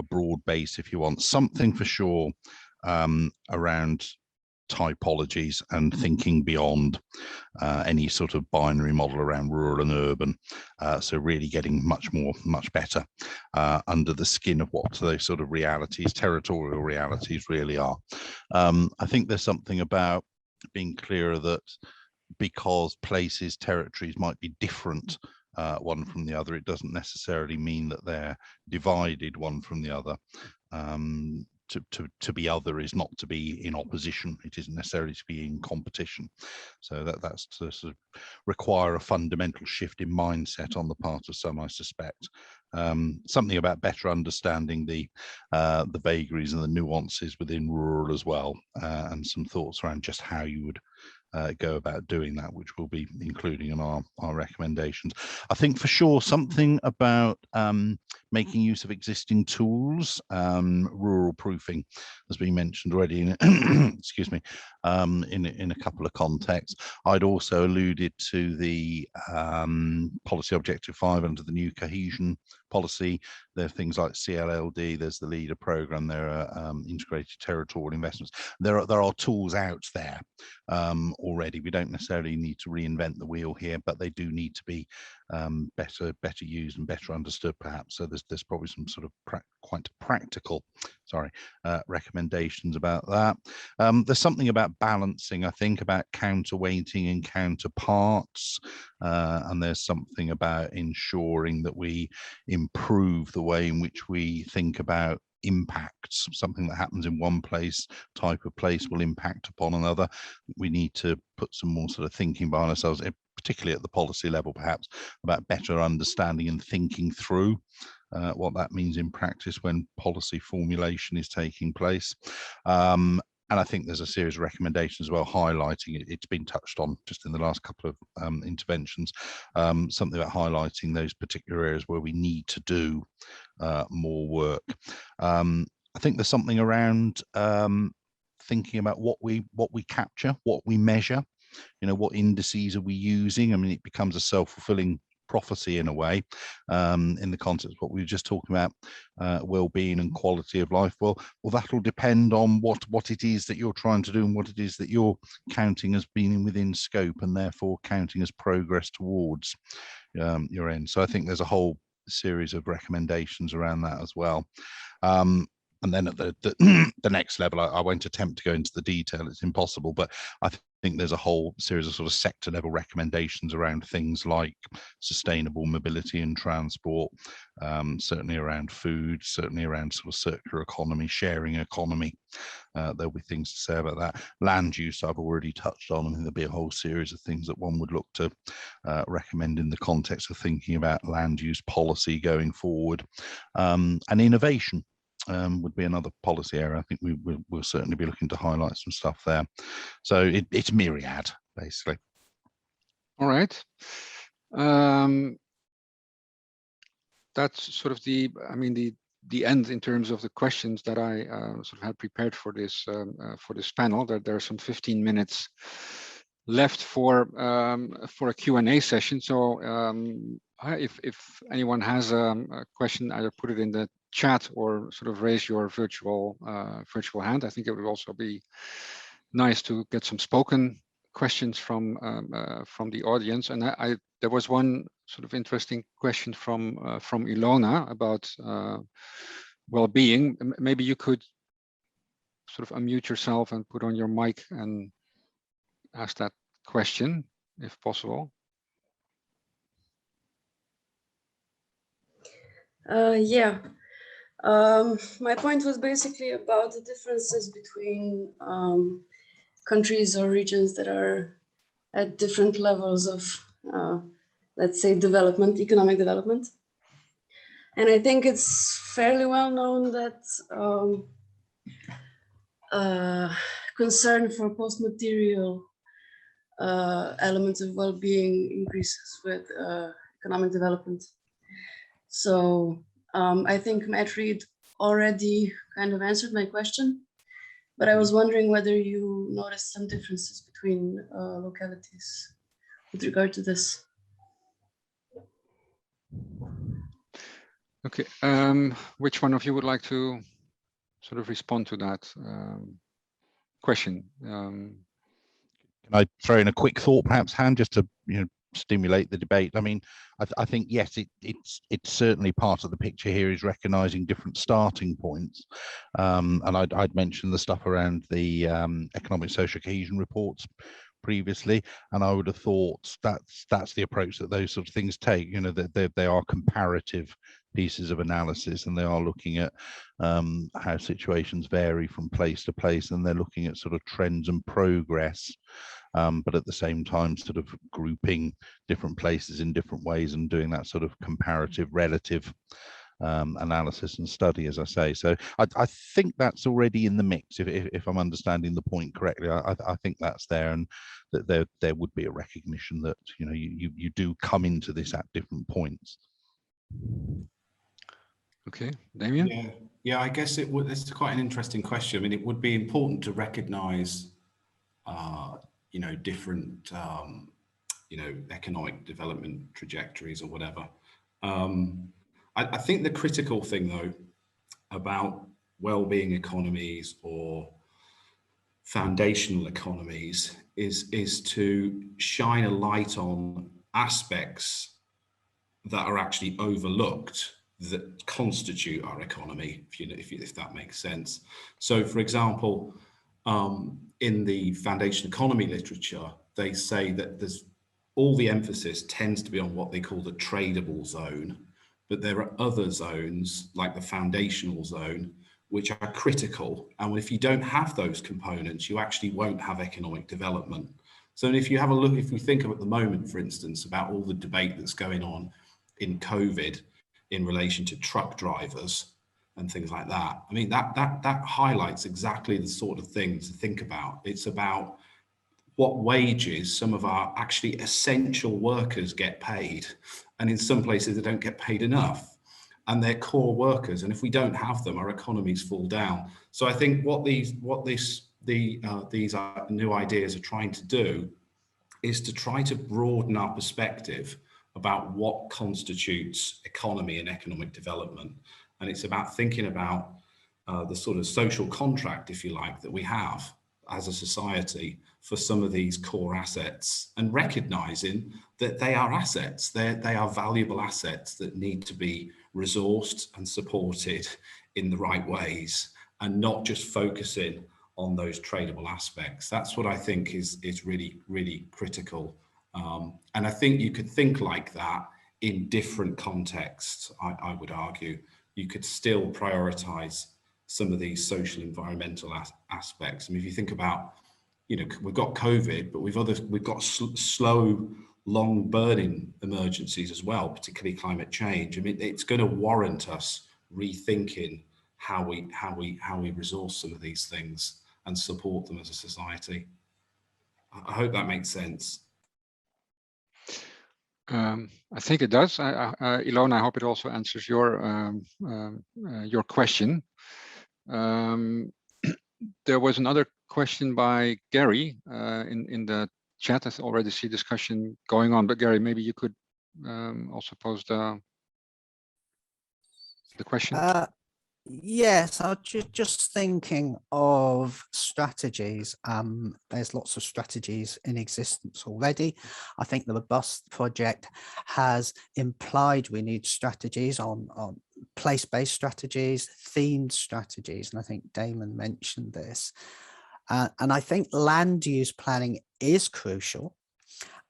broad base, if you want, something for sure around typologies and thinking beyond any sort of binary model around rural and urban. So really getting much better under the skin of what those sort of realities, territorial realities really are. I think there's something about being clearer that because places, territories might be different one from the other, it doesn't necessarily mean that they're divided one from the other. To be other is not to be in opposition. It isn't necessarily to be in competition. So that's to sort of require a fundamental shift in mindset on the part of some, I suspect. Something about better understanding the vagaries and the nuances within rural as well, and some thoughts around just how you would go about doing that, which we'll be including in our recommendations. I think for sure something about making use of existing tools. Rural proofing has been mentioned already in excuse me, in a couple of contexts. I'd also alluded to the policy objective 5 under the new cohesion policy. There are things like CLLD, there's the leader program, there are integrated territorial investments. There are tools out there already. We don't necessarily need to reinvent the wheel here, but they do need to be better used and better understood perhaps. So there's probably some sort of quite practical recommendations about that. There's something about balancing, I think, about counterweighting and counterparts, and there's something about ensuring that we improve the way in which we think about impacts. Something that happens in one place, type of place, will impact upon another. We need to put some more sort of thinking behind ourselves, particularly at the policy level, perhaps, about better understanding and thinking through what that means in practice when policy formulation is taking place. And I think there's a series of recommendations as well, highlighting it. It's been touched on just in the last couple of interventions, something about highlighting those particular areas where we need to do more work. I think there's something around thinking about what we capture, what we measure, what indices are we using. I mean, it becomes a self-fulfilling prophecy in a way, in the context of what we were just talking about, well-being and quality of life. Well, that'll depend on what it is that you're trying to do and what it is that you're counting as being within scope, and therefore counting as progress towards your end. So I think there's a whole series of recommendations around that as well. And then at the next level, I won't attempt to go into the detail, it's impossible, but I think there's a whole series of sort of sector level recommendations around things like sustainable mobility and transport, certainly around food, certainly around sort of circular economy, sharing economy. There'll be things to say about that. Land use I've already touched on. I think there'll be a whole series of things that one would look to recommend in the context of thinking about land use policy going forward. And innovation would be another policy area. I think we'll certainly be looking to highlight some stuff there. So it's myriad, basically. All right. That's sort of the end in terms of the questions that I sort of had prepared for this panel. There are some 15 minutes left for a Q&A session. So if anyone has a question, either put it in the chat or sort of raise your virtual hand. I think it would also be nice to get some spoken questions from the audience. And there was one sort of interesting question from Ilona about well-being. Maybe you could sort of unmute yourself and put on your mic and ask that question, if possible. Yeah. My point was basically about the differences between countries or regions that are at different levels of, let's say, development, economic development. And I think it's fairly well known that concern for post-material elements of well-being increases with economic development. So I think Matt Reed already kind of answered my question, but I was wondering whether you noticed some differences between localities with regard to this. Okay, which one of you would like to sort of respond to that question? Can I throw in a quick thought, perhaps, Han, just to stimulate the debate? I mean, I think yes, it's certainly part of the picture here is recognizing different starting points, and I'd mentioned the stuff around the economic social cohesion reports previously, and I would have thought that's the approach that those sort of things take. That they are comparative pieces of analysis, and they are looking at how situations vary from place to place, and they're looking at sort of trends and progress, but at the same time sort of grouping different places in different ways and doing that sort of comparative relative analysis and study, as I say. So I think that's already in the mix, if I'm understanding the point correctly. I think that's there, and that there would be a recognition that you do come into this at different points. Okay, Damian? Yeah, I guess it's quite an interesting question. I mean, it would be important to recognize different economic development trajectories or whatever. I think the critical thing, though, about well-being economies or foundational economies is to shine a light on aspects that are actually overlooked that constitute our economy, if that makes sense. So, for example, in the foundation economy literature, they say that all the emphasis tends to be on what they call the tradable zone, but there are other zones like the foundational zone, which are critical. And if you don't have those components, you actually won't have economic development. So if you have a look, if we think of at the moment, for instance, about all the debate that's going on in COVID in relation to truck drivers and things like that, I mean, that highlights exactly the sort of thing to think about. It's about what wages some of our actually essential workers get paid. And in some places they don't get paid enough, and they're core workers. And if we don't have them, our economies fall down. So I think what these new ideas are trying to do is to try to broaden our perspective about what constitutes economy and economic development. And it's about thinking about the sort of social contract, if you like, that we have as a society for some of these core assets, and recognizing that they are assets. They are valuable assets that need to be resourced and supported in the right ways, and not just focusing on those tradable aspects. That's what I think is really, really critical. And I think you could think like that in different contexts. I would argue you could still prioritize some of these social environmental aspects. I mean, if you think about, you know, we've got COVID, but we've got slow, long burning emergencies as well, particularly climate change. I mean, it's going to warrant us rethinking how we resource some of these things and support them as a society. I hope that makes sense. I think it does. Ilona, I hope it also answers your question. There was another question by Gary in the chat. I already see discussion going on, but Gary, maybe you could also pose the question. Yes, I was just thinking of strategies. There's lots of strategies in existence already. I think the bus project has implied we need strategies on place-based strategies, themed strategies, and I think Damon mentioned this. And I think land use planning is crucial,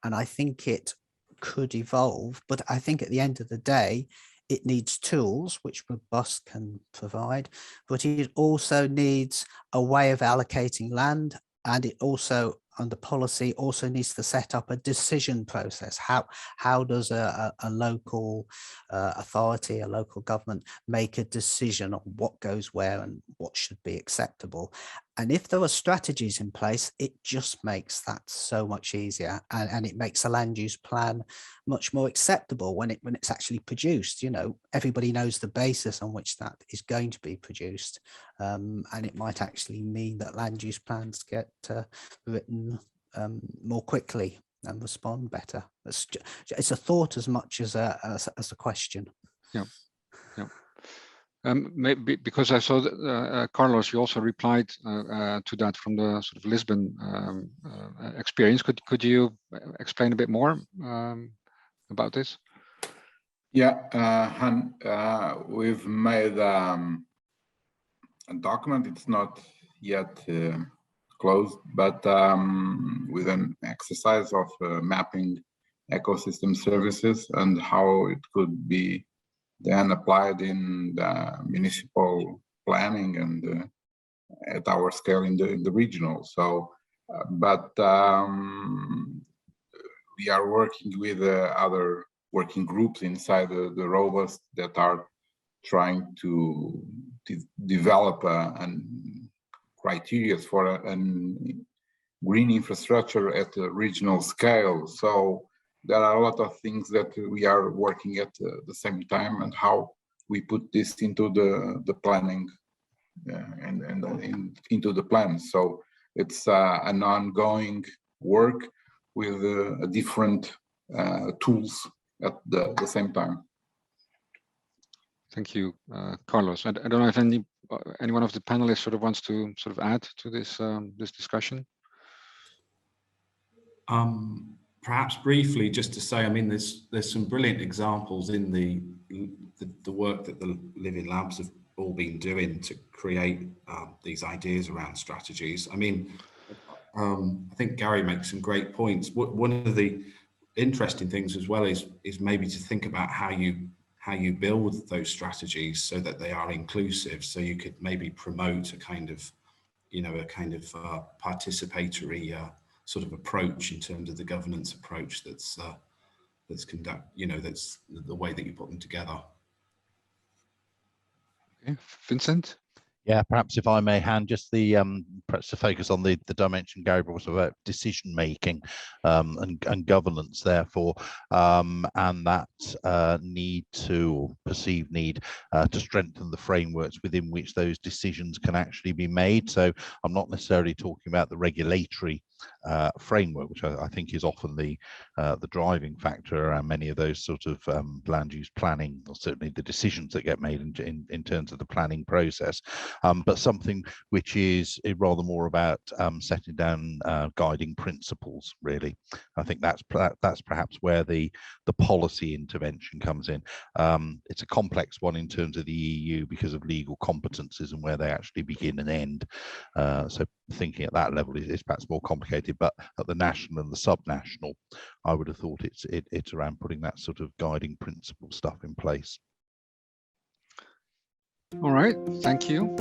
and I think it could evolve, but I think at the end of the day, it needs tools, which Robust can provide, but it also needs a way of allocating land, and it also, under policy, also needs to set up a decision process. How does a local authority, a local government, make a decision on what goes where and what should be acceptable? And if there are strategies in place, it just makes that so much easier, and it makes a land use plan much more acceptable when it's actually produced. You know, everybody knows the basis on which that is going to be produced, and it might actually mean that land use plans get written more quickly and respond better. It's a thought as much as a question. Yeah. Yeah. Maybe because I saw that, Carlos, you also replied to that from the sort of Lisbon experience. Could you explain a bit more about this? Yeah, Han, we've made a document. It's not yet closed, but with an exercise of mapping ecosystem services and how it could be then applied in the municipal planning and at our scale in the regional. So, but we are working with other working groups inside the Robust that are trying to develop criteria for a green infrastructure at the regional scale. So there are a lot of things that we are working at the same time, and how we put this into the planning and into the plans. So it's an ongoing work with different tools at the same time. Thank you, Carlos. I don't know if any one of the panelists sort of wants to sort of add to this this discussion. Perhaps briefly, just to say, I mean, there's some brilliant examples in the work that the Living Labs have all been doing to create these ideas around strategies. I mean, I think Gary makes some great points. One of the interesting things as well is maybe to think about how you build those strategies so that they are inclusive. So you could maybe promote a kind of, you know, participatory sort of approach in terms of the governance approach that's that's the way that you put them together. Okay, Vincent. Yeah, perhaps if I may, Han, just the perhaps to focus on the dimension Gary brought about decision making and governance, therefore, and that need to, or perceived need to strengthen the frameworks within which those decisions can actually be made. So I'm not necessarily talking about the regulatory framework, which I think is often the driving factor around many of those sort of land use planning, or certainly the decisions that get made in terms of the planning process. But something which is rather more about setting down guiding principles, really. I think that's perhaps where the policy intervention comes in. It's a complex one in terms of the EU because of legal competences and where they actually begin and end. So thinking at that level is perhaps more complicated, but at the national and the subnational, I would have thought it's around putting that sort of guiding principle stuff in place. All right, thank you.